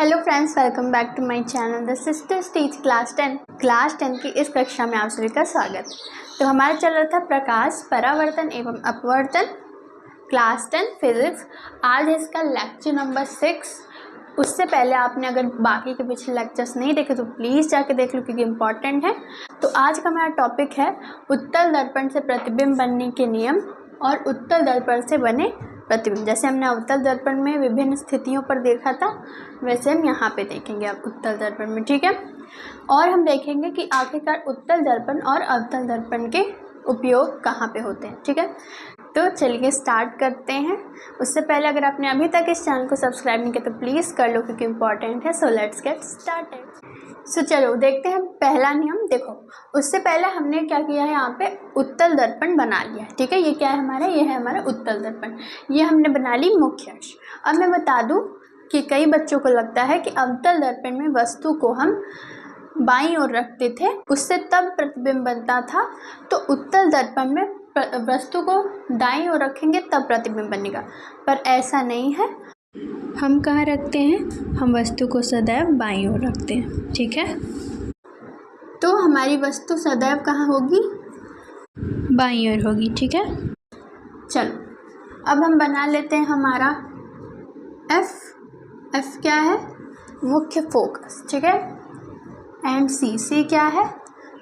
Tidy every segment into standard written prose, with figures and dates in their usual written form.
Hello friends, welcome back to my channel the sisters teach class 10 की इस कक्षा में आप सभी का स्वागत। तो हमारा चल रहा था प्रकाश, परावर्तन एवं अपवर्तन, क्लास 10 फिजिक्स। आज है इसका लेक्चर नंबर 6। उससे पहले आपने अगर बाकी के पिछले लेक्चर्स नहीं देखे तो प्लीज़ जाके देख लो क्योंकि इम्पॉर्टेंट है। तो आज का हमारा टॉपिक है उत्तल दर्पण से प्रतिबिंब बनने के नियम और उत्तल दर्पण से बने प्रतिबिंब। जैसे हमने अवतल दर्पण में विभिन्न स्थितियों पर देखा था, वैसे हम यहाँ पे देखेंगे अब उत्तल दर्पण में, ठीक है। और हम देखेंगे कि आखिरकार उत्तल दर्पण और अवतल दर्पण के उपयोग कहाँ पे होते हैं, ठीक है। तो चलिए स्टार्ट करते हैं। उससे पहले अगर आपने अभी तक इस चैनल को सब्सक्राइब नहीं किया तो प्लीज़ कर लो क्योंकि इम्पॉर्टेंट है। So let's get started. So चलो देखते हैं पहला नियम। देखो, उससे पहले हमने क्या किया है, यहाँ पे उत्तल दर्पण बना लिया है, ठीक है। ये क्या है हमारा, ये है हमारा उत्तल दर्पण। ये हमने बना ली मुख्य अक्ष। अब मैं बता दूँ कि कई बच्चों को लगता है कि अवतल दर्पण में वस्तु को हम बाईं ओर रखते थे, उससे तब प्रतिबिंब बनता था। तो उत्तल दर्पण में वस्तु को दाईं ओर रखेंगे तब प्रतिबिंब बनेगा, पर ऐसा नहीं है। हम कहाँ रखते हैं, हम वस्तु को सदैव बाईं ओर रखते हैं, ठीक है। तो हमारी वस्तु सदैव कहाँ होगी, बाईं ओर होगी, ठीक है। चलो अब हम बना लेते हैं हमारा एफ क्या है, मुख्य फोकस, ठीक है। एंड सी क्या है,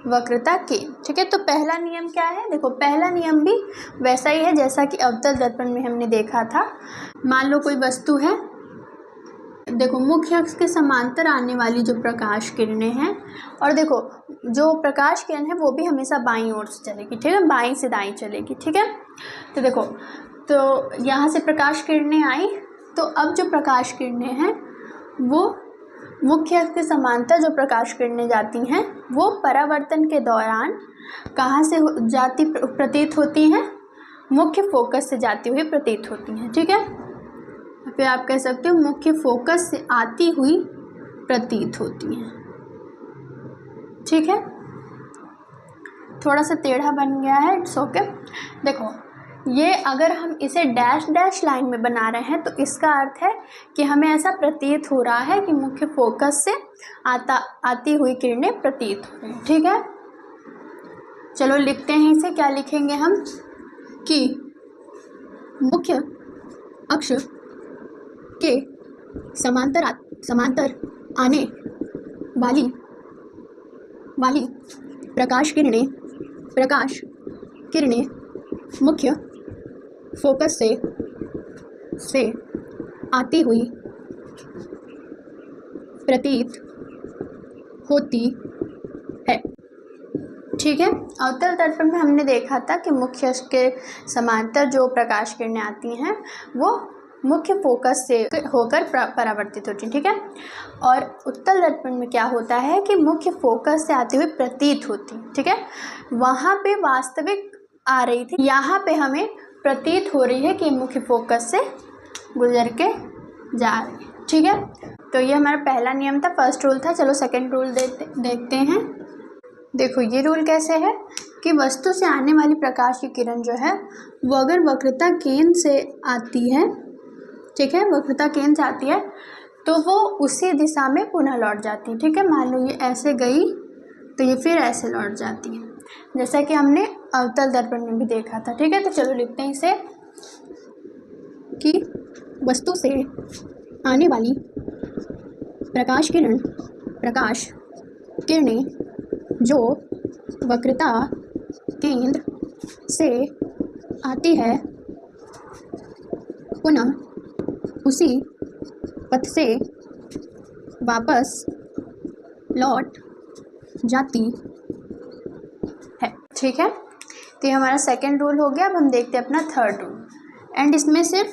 वक्रता केंद्र, ठीक है। तो पहला नियम क्या है, देखो पहला नियम भी वैसा ही है जैसा कि अवतल दर्पण में हमने देखा था। मान लो कोई वस्तु है, देखो मुख्य अक्ष के समांतर आने वाली जो प्रकाश किरणें हैं, और देखो जो प्रकाश किरण है वो भी हमेशा बाईं ओर से चलेगी, ठीक है, बाईं से दाईं चलेगी, ठीक है। तो देखो, तो यहाँ से प्रकाश किरणें आई, तो अब जो प्रकाश किरणें हैं वो मुख्य अक्ष के समांतर जो प्रकाश किरणें जाती हैं वो परावर्तन के दौरान कहाँ से जाती प्रतीत होती हैं, मुख्य फोकस से जाती हुई प्रतीत होती हैं, ठीक है। फिर आप कह सकते हो मुख्य फोकस से आती हुई प्रतीत होती हैं, ठीक है। थोड़ा सा टेढ़ा बन गया है, इट्स ओके। देखो ये अगर हम इसे डैश डैश लाइन में बना रहे हैं तो इसका अर्थ है कि हमें ऐसा प्रतीत हो रहा है कि मुख्य फोकस से आती हुई किरणें प्रतीत हो रही हैं, ठीक है। चलो लिखते हैं इसे, क्या लिखेंगे हम कि मुख्य अक्ष के समांतर आने वाली प्रकाश किरणें मुख्य फोकस से आती हुई प्रतीत होती है, ठीक है। अवतल दर्पण में हमने देखा था कि मुख्य अक्ष के समांतर जो प्रकाश किरणें आती हैं वो मुख्य फोकस से होकर परावर्तित होती हैं, ठीक है। और उत्तल दर्पण में क्या होता है कि मुख्य फोकस से आती हुई प्रतीत होती, ठीक है। वहाँ पे वास्तविक आ रही थी, यहाँ पे हमें प्रतीत हो रही है कि मुख्य फोकस से गुजर के जा रही है, ठीक है। तो ये हमारा पहला नियम था, फर्स्ट रूल था। चलो सेकंड रूल देखते हैं। देखो ये रूल कैसे है कि वस्तु से आने वाली प्रकाश की किरण जो है वो अगर वक्रता केंद्र से आती है, ठीक है, वक्रता केंद्र से आती है तो वो उसी दिशा में पुनः लौट जाती है, ठीक है। मान लो ये ऐसे गई तो ये फिर ऐसे लौट जाती है, जैसा कि हमने अवतल दर्पण में भी देखा था, ठीक है। तो चलो लिखते हैं इसे कि वस्तु से आने वाली प्रकाश किरणें जो वक्रता केंद्र से आती है पुनः उसी पथ से वापस लौट जाती है, ठीक है। तो ये हमारा सेकंड रूल हो गया। अब हम देखते हैं अपना थर्ड रूल, एंड इसमें सिर्फ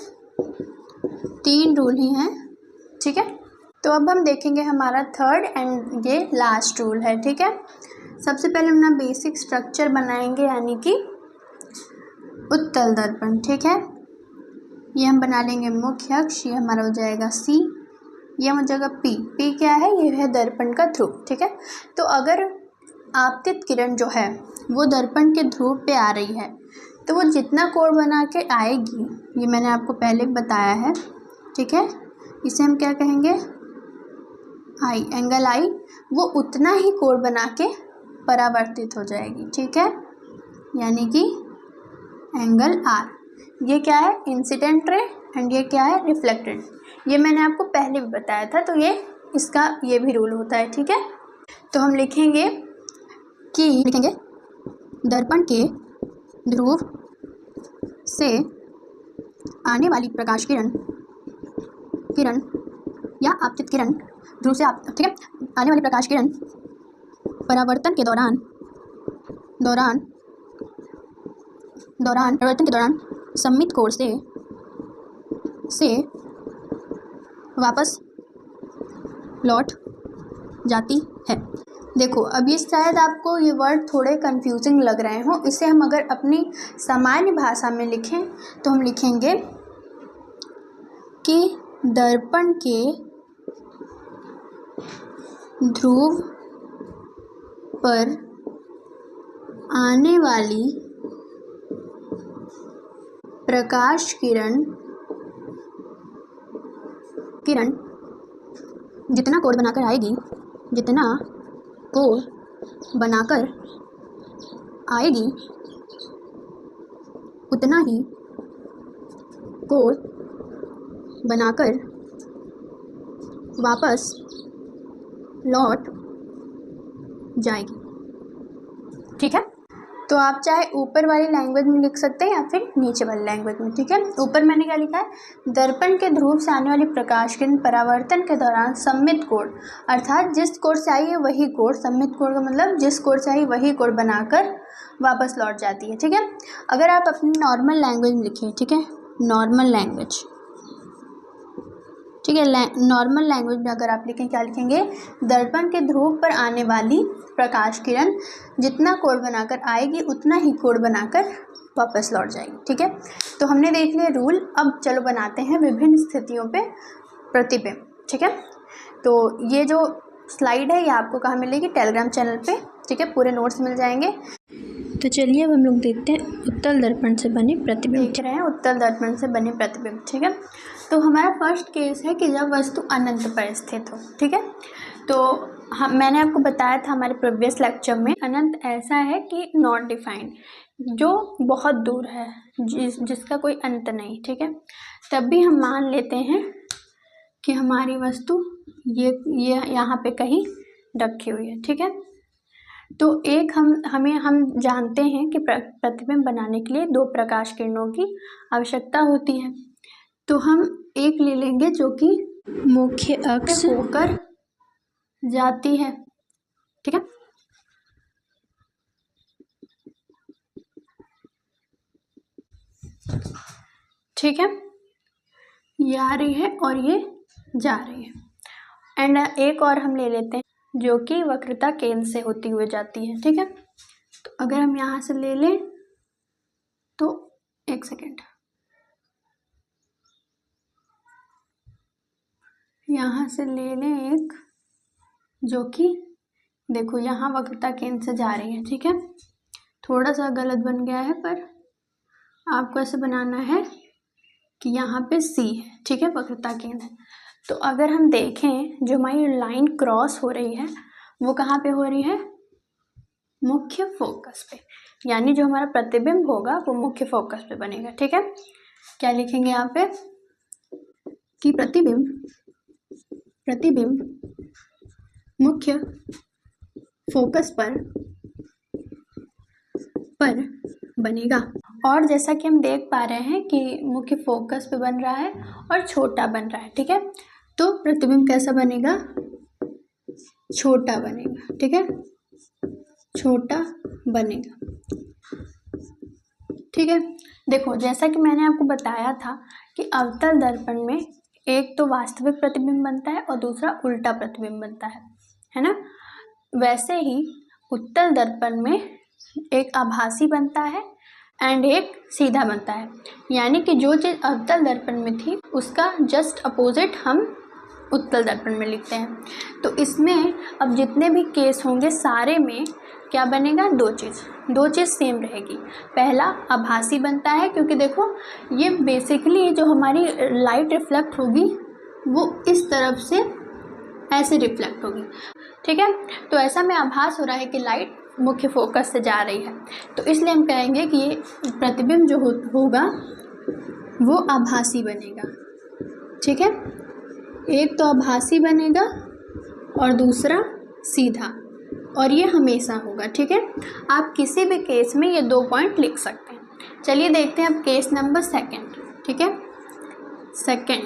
3 रूल ही हैं, ठीक है। तो अब हम देखेंगे हमारा थर्ड एंड ये लास्ट रूल है, ठीक है। सबसे पहले हम ना बेसिक स्ट्रक्चर बनाएंगे, यानी कि उत्तल दर्पण, ठीक है। ये हम बना लेंगे मुख्य अक्ष, ये हमारा हो जाएगा सी, ये हो जाएगा पी क्या है, ये है दर्पण का ध्रुव, ठीक है। तो अगर आपतित किरण जो है वो दर्पण के ध्रुव पे आ रही है तो वो जितना कोण बना के आएगी, ये मैंने आपको पहले बताया है, ठीक है। इसे हम क्या कहेंगे, आई, एंगल आई वो उतना ही कोण बना के परावर्तित हो जाएगी, ठीक है, यानी कि एंगल आर। ये क्या है, इंसिडेंट रे, एंड ये क्या है, रिफ्लेक्टेड। ये मैंने आपको पहले भी बताया था, तो ये इसका ये भी रूल होता है, ठीक है। तो हम लिखेंगे दर्पण के ध्रुव से आने वाली प्रकाश किरण या आपतित किरण, ध्रुव से आप, ठीक है, आने वाली प्रकाश किरण परावर्तन के दौरान सममित कोण से वापस लौट जाती है। देखो अब ये शायद आपको ये वर्ड थोड़े कंफ्यूजिंग लग रहे हो, इसे हम अगर अपनी सामान्य भाषा में लिखें तो हम लिखेंगे कि दर्पण के ध्रुव पर आने वाली प्रकाश किरण जितना कोण बनाकर आएगी उतना ही कोण बनाकर वापस लौट जाएगी, ठीक है। तो आप चाहे ऊपर वाली लैंग्वेज में लिख सकते हैं या फिर नीचे वाली लैंग्वेज में, ठीक है। ऊपर मैंने क्या लिखा है, दर्पण के ध्रुव से आने वाली प्रकाश किरण परावर्तन के दौरान सममित कोण, अर्थात जिस कोण से आई है वही कोण, सममित कोण का मतलब जिस कोण से आई वही कोण बनाकर वापस लौट जाती है, ठीक है। अगर आप अपनी नॉर्मल लैंग्वेज में लिखें, ठीक है, नॉर्मल लैंग्वेज, ठीक है, नॉर्मल लैंग्वेज में अगर आप लिखें, क्या लिखेंगे, दर्पण के ध्रुव पर आने वाली प्रकाश किरण जितना कोण बनाकर आएगी उतना ही कोण बनाकर वापस लौट जाएगी, ठीक है। तो हमने देख लिया रूल। अब चलो बनाते हैं विभिन्न स्थितियों पे प्रतिबिंब, ठीक है। तो ये जो स्लाइड है ये आपको कहाँ मिलेगी, टेलीग्राम चैनल पे, ठीक है, पूरे नोट्स मिल जाएंगे। तो चलिए अब हम लोग देखते हैं उत्तल दर्पण से बने प्रतिबिंब। देख रहे हैं उत्तल दर्पण से बने प्रतिबिंब, ठीक है। तो हमारा फर्स्ट केस है कि जब वस्तु अनंत पर स्थित हो, ठीक है। तो मैंने आपको बताया था हमारे प्रीवियस लेक्चर में, अनंत ऐसा है कि नॉट डिफाइंड, जो बहुत दूर है, जिसका कोई अंत नहीं, ठीक है। तब भी हम मान लेते हैं कि हमारी वस्तु ये यहाँ पे कहीं रखी हुई है, ठीक है। तो एक हम जानते हैं कि प्रतिबिंब बनाने के लिए दो प्रकाश किरणों की आवश्यकता होती है। तो हम एक ले लेंगे जो कि मुख्य अक्ष होकर जाती है, ठीक है। ठीक है, ये आ रही है और ये जा रही है। एंड एक और हम ले लेते हैं जो कि वक्रता केंद्र से होती हुई जाती है, ठीक है। तो अगर हम यहाँ से ले लें तो एक सेकेंड, यहाँ से ले लें एक जो कि देखो यहाँ वक्रता केंद्र से जा रही है, ठीक है। थोड़ा सा गलत बन गया है पर आपको ऐसे बनाना है कि यहाँ पे C है, ठीक है, वक्रता केंद्र। तो अगर हम देखें जो हमारी लाइन क्रॉस हो रही है वो कहाँ पे हो रही है, मुख्य फोकस पे, यानी जो हमारा प्रतिबिंब होगा वो मुख्य फोकस पे बनेगा, ठीक है। क्या लिखेंगे यहाँ पे कि प्रतिबिंब मुख्य फोकस पर बनेगा। और जैसा कि हम देख पा रहे हैं कि मुख्य फोकस पे बन रहा है और छोटा बन रहा है, ठीक है। तो प्रतिबिंब कैसा बनेगा, छोटा बनेगा, ठीक है, छोटा बनेगा, ठीक है। देखो जैसा कि मैंने आपको बताया था कि अवतल दर्पण में एक तो वास्तविक प्रतिबिंब बनता है और दूसरा उल्टा प्रतिबिंब बनता है ना। वैसे ही उत्तल दर्पण में एक आभासी बनता है एंड एक सीधा बनता है, यानी कि जो चीज़ अवतल दर्पण में थी उसका जस्ट अपोजिट हम उत्तल दर्पण में लिखते हैं। तो इसमें अब जितने भी केस होंगे सारे में क्या बनेगा, दो चीज़ सेम रहेगी। पहला आभासी बनता है क्योंकि देखो ये बेसिकली जो हमारी लाइट रिफ्लेक्ट होगी वो इस तरफ से ऐसे रिफ्लेक्ट होगी, ठीक है। तो ऐसा में आभास हो रहा है कि लाइट मुख्य फोकस से जा रही है, तो इसलिए हम कहेंगे कि ये प्रतिबिंब जो होगा वो आभासी बनेगा, ठीक है। एक तो आभासी बनेगा और दूसरा सीधा, और ये हमेशा होगा, ठीक है। आप किसी भी केस में ये 2 पॉइंट लिख सकते हैं। चलिए देखते हैं अब केस नंबर 2, ठीक है। सेकेंड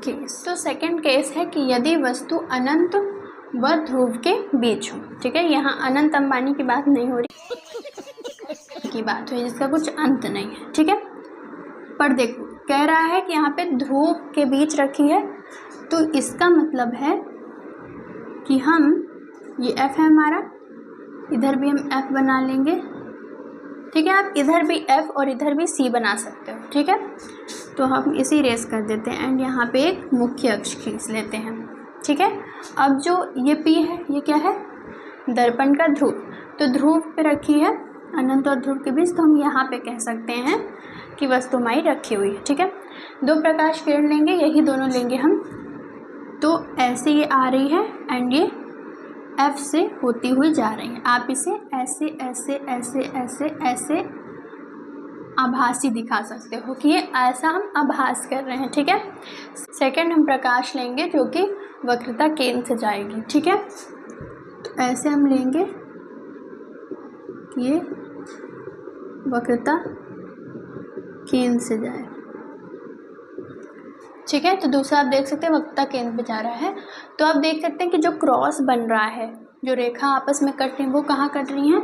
केस, तो सेकेंड केस है कि यदि वस्तु अनंत व ध्रुव के बीच हो, ठीक है। यहाँ अनंत अंबानी की बात नहीं हो रही, की बात है जिसका कुछ अंत नहीं है, ठीक है। पर देखो कह रहा है कि यहाँ पे ध्रुव के बीच रखी है, तो इसका मतलब है कि हम ये F है हमारा, इधर भी हम F बना लेंगे, ठीक है। आप इधर भी F और इधर भी C बना सकते हो, ठीक है। तो हम इसे इरेज कर देते हैं एंड यहाँ पे एक मुख्य अक्ष खींच लेते हैं, ठीक है। अब जो ये P है ये क्या है, दर्पण का ध्रुव, तो ध्रुव पे रखी है अनंत और ध्रुव के बीच, तो हम यहाँ पे कह सकते हैं कि वस्तु हमारी रखी हुई है, ठीक है। 2 प्रकाश किरण लेंगे, यही दोनों लेंगे हम, तो ऐसे ये आ रही है एंड ये F से होती हुई जा रही है। आप इसे ऐसे ऐसे ऐसे ऐसे ऐसे आभासी दिखा सकते हो कि ये ऐसा हम आभास कर रहे हैं, ठीक है। सेकंड हम प्रकाश लेंगे जो कि वक्रता केंद्र से जाएगी, ठीक है। तो ऐसे हम लेंगे कि ये वक्रता केंद्र से जाए, ठीक है। तो दूसरा आप देख सकते हैं वक्रता केंद्र पे जा रहा है, तो आप देख सकते हैं कि जो क्रॉस बन रहा है, जो रेखा आपस में कट रही है, वो कहाँ कट रही हैं,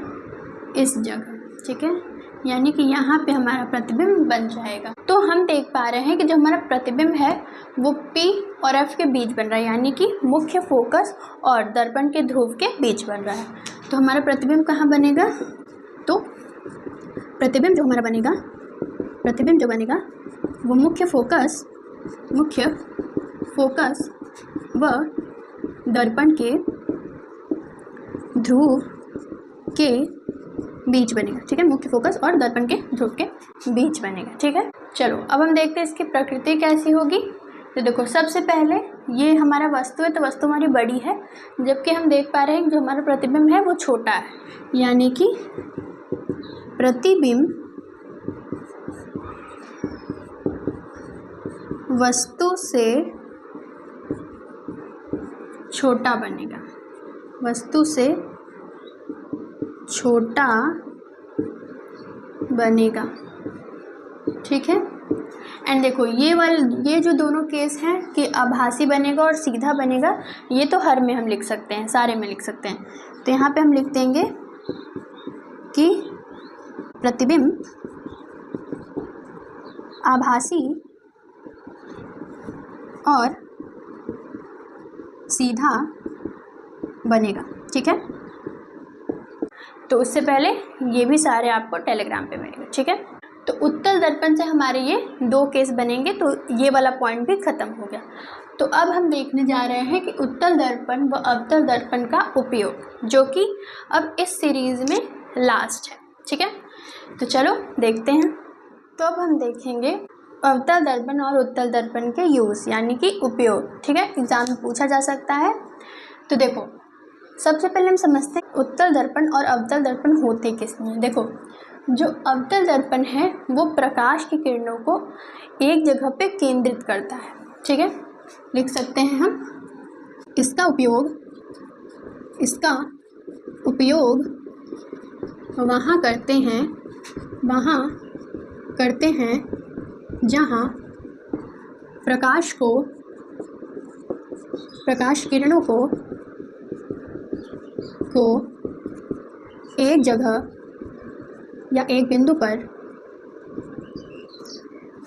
इस जगह, ठीक है। यानी कि यहाँ पे हमारा प्रतिबिंब बन जाएगा। तो हम देख पा रहे हैं कि जो हमारा प्रतिबिंब है वो P और F के बीच बन रहा है, यानी कि मुख्य फोकस और दर्पण के ध्रुव के बीच बन रहा है। तो हमारा प्रतिबिंब कहाँ बनेगा, तो प्रतिबिंब जो हमारा बनेगा, प्रतिबिंब जो बनेगा वो मुख्य फोकस व दर्पण के ध्रुव के बीच बनेगा, ठीक है। मुख्य फोकस और दर्पण के ध्रुव के बीच बनेगा, ठीक है। चलो अब हम देखते हैं इसकी प्रकृति कैसी होगी। तो देखो सबसे पहले ये हमारा वस्तु है, तो वस्तु हमारी बड़ी है, जबकि हम देख पा रहे हैं जो हमारा प्रतिबिंब है वो छोटा है, यानी कि प्रतिबिंब वस्तु से छोटा बनेगा, वस्तु से छोटा बनेगा, ठीक है। एंड देखो ये जो दोनों केस हैं कि आभासी बनेगा और सीधा बनेगा, ये तो हर में हम लिख सकते हैं, सारे में लिख सकते हैं। तो यहाँ पे हम लिख देंगे कि प्रतिबिंब आभासी और सीधा बनेगा, ठीक है। तो उससे पहले ये भी सारे आपको टेलीग्राम पे मिलेंगे, ठीक है। तो उत्तल दर्पण से हमारे ये 2 केस बनेंगे, तो ये वाला पॉइंट भी ख़त्म हो गया। तो अब हम देखने जा रहे हैं कि उत्तल दर्पण व अवतल दर्पण का उपयोग, जो कि अब इस सीरीज़ में लास्ट है, ठीक है। तो चलो देखते हैं। तो अब हम देखेंगे अवतल दर्पण और उत्तल दर्पण के यूज़, यानी कि उपयोग, ठीक है। एग्जाम में पूछा जा सकता है। तो देखो सबसे पहले हम समझते हैं उत्तल दर्पण और अवतल दर्पण होते किस लिए। देखो जो अवतल दर्पण है वो प्रकाश की किरणों को एक जगह पे केंद्रित करता है, ठीक है। लिख सकते हैं हम इसका उपयोग वहाँ करते हैं जहाँ प्रकाश किरणों को एक जगह या एक बिंदु पर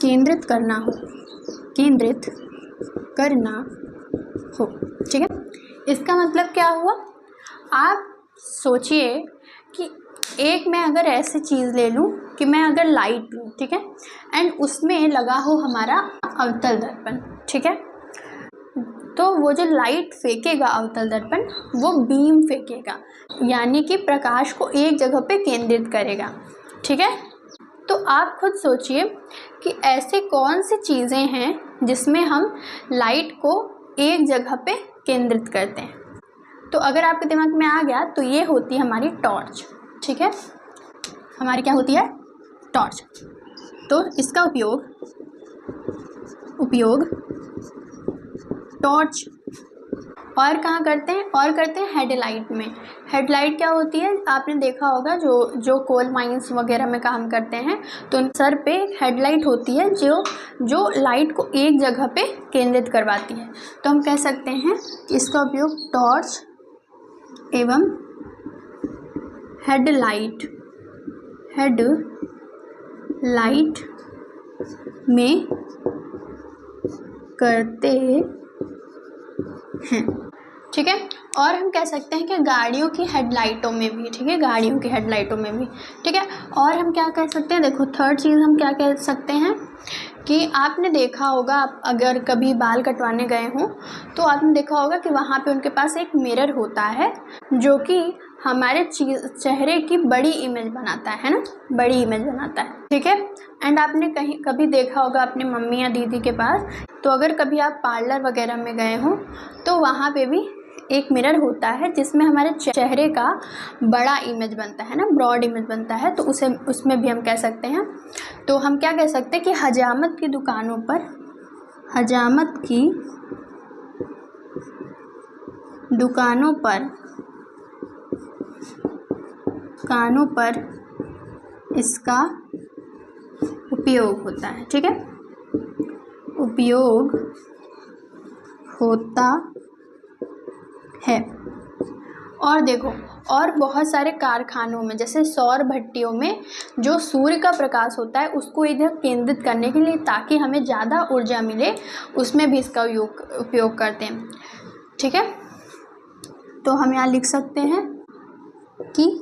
केंद्रित करना हो, ठीक है। इसका मतलब क्या हुआ, आप सोचिए कि एक मैं अगर ऐसी चीज़ ले लूँ कि मैं अगर लाइट लूँ, ठीक है, एंड उसमें लगा हो हमारा अवतल दर्पण, ठीक है। तो वो जो लाइट फेंकेगा अवतल दर्पण, वो बीम फेंकेगा, यानी कि प्रकाश को एक जगह पे केंद्रित करेगा, ठीक है। तो आप खुद सोचिए कि ऐसे कौन सी चीज़ें हैं जिसमें हम लाइट को एक जगह पे केंद्रित करते हैं। तो अगर आपके दिमाग में आ गया तो ये होती है हमारी टॉर्च। ठीक है, हमारी क्या होती है? टॉर्च। तो इसका उपयोग टॉर्च और कहाँ करते हैं? और करते हैं हेडलाइट में। हेडलाइट क्या होती है? आपने देखा होगा जो कोल माइंस वगैरह में काम करते हैं तो उन सर पे हेडलाइट होती है जो लाइट को एक जगह पे केंद्रित करवाती है। तो हम कह सकते हैं कि इसका उपयोग टॉर्च एवं हेडलाइट में करते हैं। ठीक है, और हम कह सकते हैं कि गाड़ियों की हेडलाइटों में भी। ठीक है, गाड़ियों की हेडलाइटों में भी। ठीक है, और हम क्या कह सकते हैं? देखो, थर्ड चीज़ हम क्या कह सकते हैं कि आपने देखा होगा, आप अगर कभी बाल कटवाने गए हों तो आपने देखा होगा कि वहाँ पे उनके पास एक मिरर होता है जो कि हमारे चेहरे की बड़ी इमेज बनाता है ना, बड़ी इमेज बनाता है। ठीक है, एंड आपने कभी देखा होगा अपने मम्मी या दीदी के पास, तो अगर कभी आप पार्लर वगैरह में गए हों तो वहाँ पे भी एक मिरर होता है जिसमें हमारे चेहरे का बड़ा इमेज बनता है ना, ब्रॉड इमेज बनता है। तो उसमें भी हम कह सकते हैं। तो हम क्या कह सकते हैं कि हजामत की दुकानों पर इसका उपयोग होता है। ठीक है, उपयोग होता है। और देखो, और बहुत सारे कारखानों में, जैसे सौर भट्टियों में जो सूर्य का प्रकाश होता है उसको इधर केंद्रित करने के लिए, ताकि हमें ज़्यादा ऊर्जा मिले, उसमें भी इसका उपयोग करते हैं। ठीक है, तो हम यहाँ लिख सकते हैं कि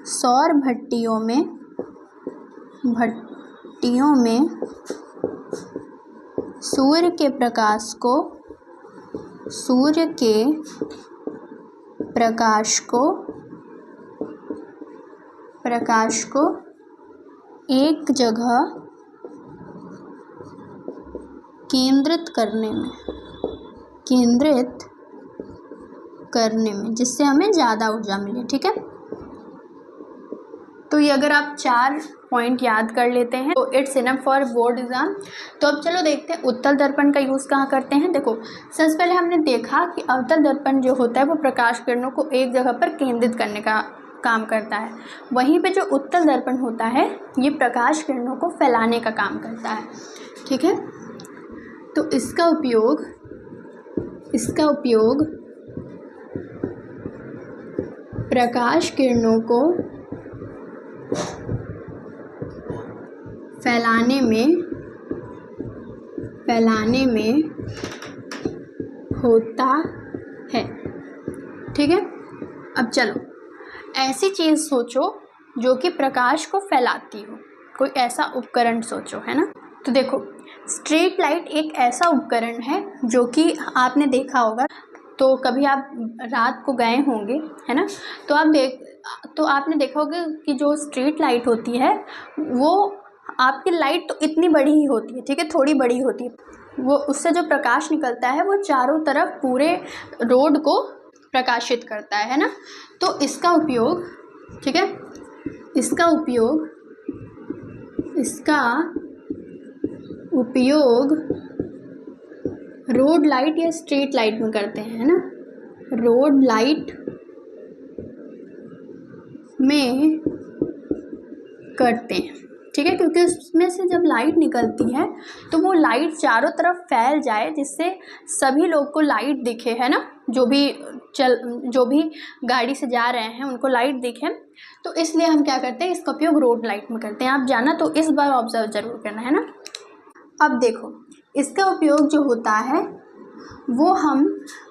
सौर भट्टियों में सूर्य के प्रकाश को एक जगह केंद्रित करने में जिससे हमें ज़्यादा ऊर्जा मिले। ठीक है, तो ये अगर आप 4 पॉइंट याद कर लेते हैं तो it's enough for board exam. तो अब चलो देखते हैं उत्तल दर्पण का यूज़ कहाँ करते हैं। देखो, सबसे पहले हमने देखा कि अवतल दर्पण जो होता है वो प्रकाश किरणों को एक जगह पर केंद्रित करने का काम करता है। वहीं पे जो उत्तल दर्पण होता है ये प्रकाश किरणों को फैलाने का काम करता है। ठीक है, तो इसका उपयोग प्रकाश किरणों को फैलाने में होता है। ठीक है, अब चलो ऐसी चीज़ सोचो जो कि प्रकाश को फैलाती हो, कोई ऐसा उपकरण सोचो, है ना। तो देखो, स्ट्रीट लाइट एक ऐसा उपकरण है जो कि आपने देखा होगा। तो कभी आप रात को गए होंगे, है ना, तो आपने देखा होगा कि जो स्ट्रीट लाइट होती है वो आपकी लाइट तो इतनी बड़ी ही होती है। ठीक है, थोड़ी बड़ी होती है, वो उससे जो प्रकाश निकलता है वो चारों तरफ पूरे रोड को प्रकाशित करता है ना। तो इसका उपयोग, ठीक है, इसका उपयोग रोड लाइट या स्ट्रीट लाइट में करते हैं, है ना, रोड लाइट में करते हैं। ठीक है, क्योंकि उसमें से जब लाइट निकलती है तो वो लाइट चारों तरफ फैल जाए जिससे सभी लोग को लाइट दिखे, है ना, जो भी गाड़ी से जा रहे हैं उनको लाइट दिखे। तो इसलिए हम क्या करते हैं, इसका उपयोग रोड लाइट में करते हैं। आप जाना तो इस बार ऑब्जर्व जरूर करना, है ना। अब देखो, इसका उपयोग जो होता है वो हम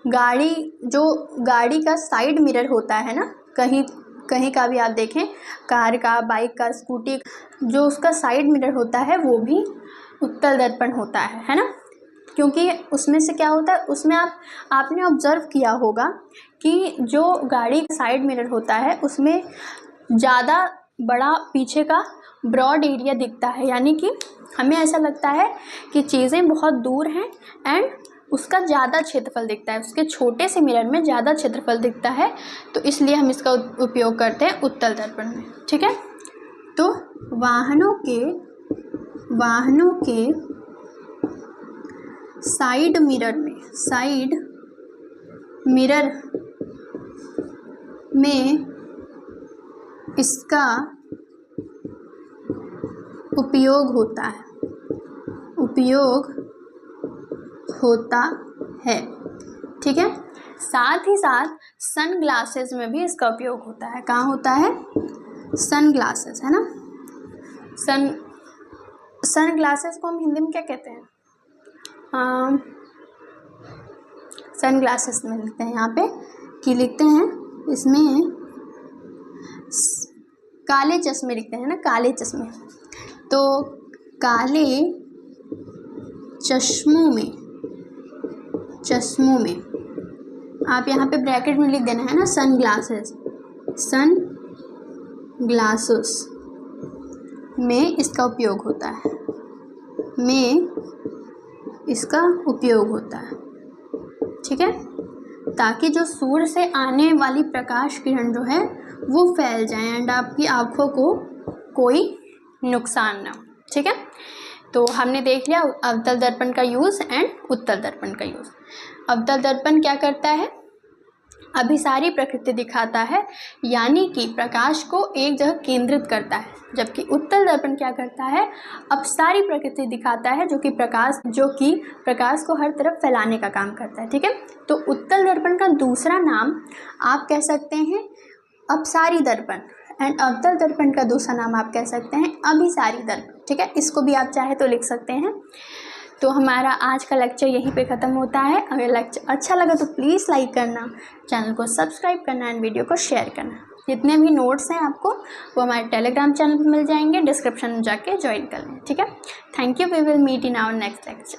गाड़ी का साइड मिरर होता है ना, कहीं का भी आप देखें, कार का, बाइक का, स्कूटी, जो उसका साइड मिरर होता है वो भी उत्तल दर्पण होता है ना। क्योंकि उसमें से क्या होता है, उसमें आपने ऑब्जर्व किया होगा कि जो गाड़ी का साइड मिरर होता है उसमें ज़्यादा बड़ा पीछे का ब्रॉड एरिया दिखता है, यानी कि हमें ऐसा लगता है कि चीज़ें बहुत दूर हैं एंड उसका ज़्यादा क्षेत्रफल दिखता है, उसके छोटे से मिरर में ज़्यादा क्षेत्रफल दिखता है, तो इसलिए हम इसका उपयोग करते हैं उत्तल दर्पण में। ठीक है, तो वाहनों के साइड मिरर में इसका उपयोग होता है। ठीक है, साथ ही साथ सन ग्लासेस में भी इसका उपयोग होता है। कहाँ होता है? सन ग्लासेस, है ना। सन ग्लासेस को हम हिंदी में क्या कहते हैं? सन ग्लासेस में लिखते हैं, यहाँ पे कि लिखते हैं, इसमें काले चश्मे लिखते हैं ना, काले चश्मे। तो काले चश्मों में आप यहाँ पे ब्रैकेट में लिख देना है ना, सन ग्लासेस में इसका उपयोग होता है। ठीक है, ताकि जो सूर्य से आने वाली प्रकाश किरण जो है वो फैल जाए एंड आपकी आँखों को कोई नुकसान ना हो। ठीक है, तो हमने देख लिया अवतल दर्पण का यूज़ एंड उत्तल दर्पण का यूज़। अवतल दर्पण क्या करता है? अभिसारी प्रकृति दिखाता है, यानी कि प्रकाश को एक जगह केंद्रित करता है, जबकि उत्तल दर्पण क्या करता है? अपसारी प्रकृति दिखाता है, जो कि प्रकाश को हर तरफ फैलाने का काम करता है। ठीक है, तो उत्तल दर्पण का दूसरा नाम आप कह सकते हैं अपसारी दर्पण एंड अवतल दर्पण का दूसरा नाम आप कह सकते हैं अभिसारी दर्पण। ठीक है, इसको भी आप चाहे तो लिख सकते हैं। तो हमारा आज का लेक्चर यहीं पे ख़त्म होता है। अगर लेक्चर अच्छा लगा तो प्लीज़ लाइक करना, चैनल को सब्सक्राइब करना एंड वीडियो को शेयर करना। जितने भी नोट्स हैं आपको वो हमारे टेलीग्राम चैनल पर मिल जाएंगे, डिस्क्रिप्शन में जाके ज्वाइन कर लें। ठीक है, thank you, we will meet in our next lecture.